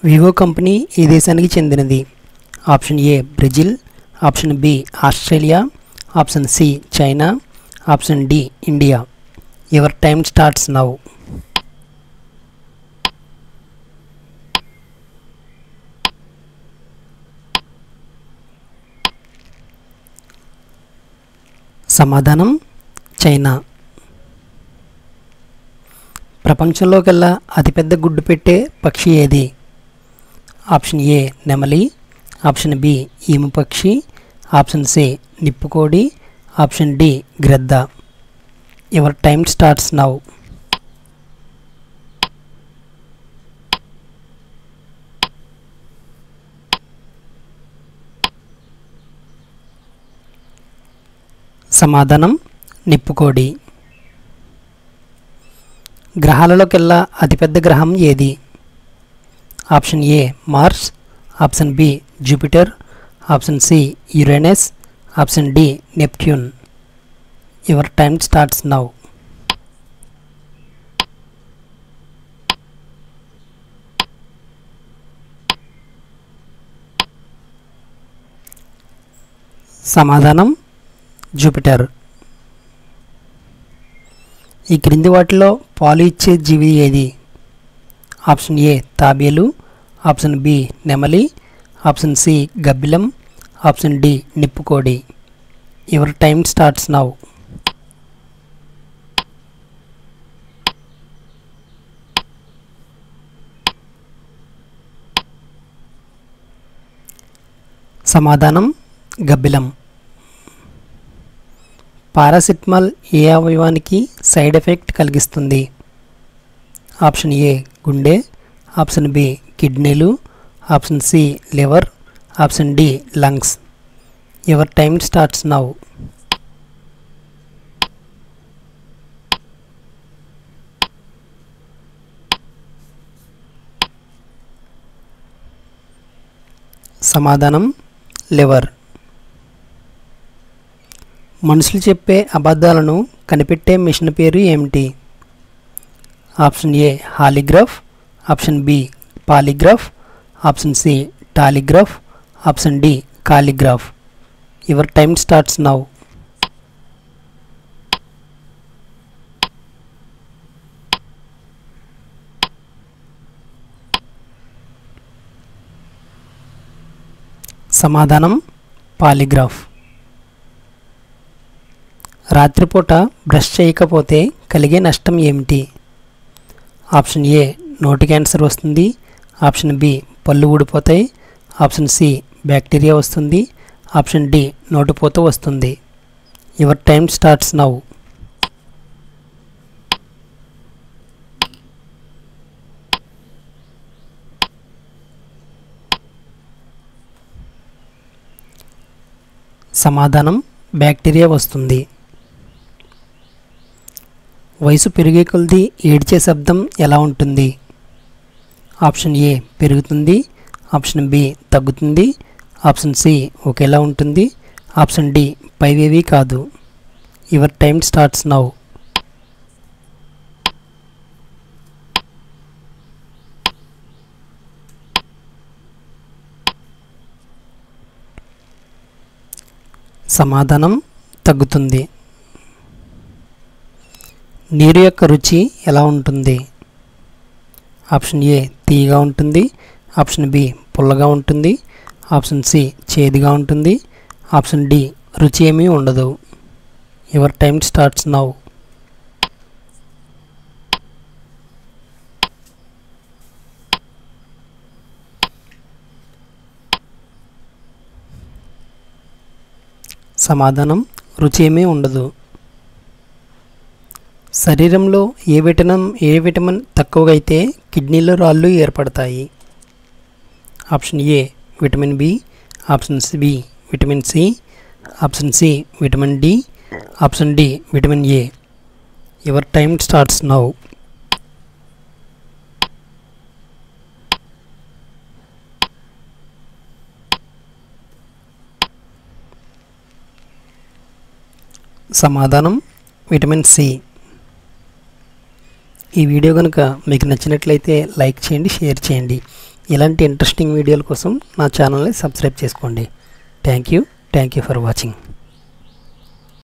Vivo company ఈ దేశానికి చెందినది. Option A Brazil, option B Australia, option C China, option D India. Your time starts now. సమాధానం China. ప్రపంచంలోకెల్లా అతిపెద్ద గుడ్డు పెట్టే పక్షి ఏది? ఆప్షన్ ఏ నెమలి, ఆప్షన్ బి ఈము పక్షి, ఆప్షన్ సి నిప్పుకోడి, ఆప్షన్ డి గ్రద్ద. Your time starts now. సమాధానం నిప్పుకోడి. గ్రహాలలోకెల్లా అతిపెద్ద గ్రహం ఏది? Option A Mars, option B Jupiter, option C Uranus, option D Neptune. Your time starts now. సమాధానం జూపిటర్. ఈ క్రింది వాటిలో పాలు ఇచ్చే జీవి ఏది? ఆప్షన్ ఏ తాబేలు, ఆప్షన్ బి నెమలి, ఆప్షన్ సి గబ్బిలం, ఆప్షన్ డి నిప్పుకోడి. Your time starts now. సమాధానం గబ్బిలం. పారాసిటమాల్ ఏ అవయవానికి సైడ్ ఎఫెక్ట్ కలిగిస్తుంది? ఆప్షన్ ఏ గుండె, ఆప్షన్ బి కిడ్నీలు, option C liver, option D lungs. Your time starts now. సమాధానం లివర్. మనుషులు చెప్పే అబద్ధాలను కనిపెట్టే మిషన్ పేరు ఏమిటి? Option A haligraph, option B polygraph, option C taligraph, option D calligraph. Your time starts now. సమాధానం పాలిగ్రాఫ్. రాత్రిపూట బ్రష్ చేయకపోతే కలిగే నష్టం ఏమిటి? ఆప్షన్ ఏ నోటి క్యాన్సర్ వస్తుంది, ఆప్షన్ బి పళ్ళు ఊడిపోతాయి, ఆప్షన్ సి బ్యాక్టీరియా వస్తుంది, ఆప్షన్ డి నోటిపూత వస్తుంది. Your time starts now. సమాధానం బ్యాక్టీరియా వస్తుంది. వయసు పెరిగే కొలది ఏడ్చే శబ్దం ఎలా ఉంటుంది? ఆప్షన్ ఏ పెరుగుతుంది, ఆప్షన్ బి తగ్గుతుంది, ఆప్షన్ సి ఒకేలా ఉంటుంది, ఆప్షన్ డి పైవేవీ కాదు. Your time starts now. సమాధానం తగ్గుతుంది. నీరు యొక్క రుచి ఎలా ఉంటుంది? ఆప్షన్ ఏ తీయగా ఉంటుంది, ఆప్షన్ బి పుల్లగా ఉంటుంది, ఆప్షన్ సి చేదుగా ఉంటుంది, ఆప్షన్ డి రుచి ఏమీ ఉండదు. Your time starts now. సమాధానం రుచి ఏమీ ఉండదు. శరీరంలో ఏ విటమిన్ తక్కువగా అయితే కిడ్నీలో రాళ్ళు ఏర్పడతాయి? Option A vitamin B, option B vitamin C, option C vitamin D, option D vitamin A. Your time starts now. సమాధానం విటమిన్ సి. ఈ వీడియో కనుక మీకు నచ్చినట్లయితే లైక్ చేయండి, షేర్ చేయండి. ఇలాంటి ఇంట్రెస్టింగ్ వీడియోల కోసం నా ఛానల్ని సబ్స్క్రైబ్ చేసుకోండి. Thank you for watching.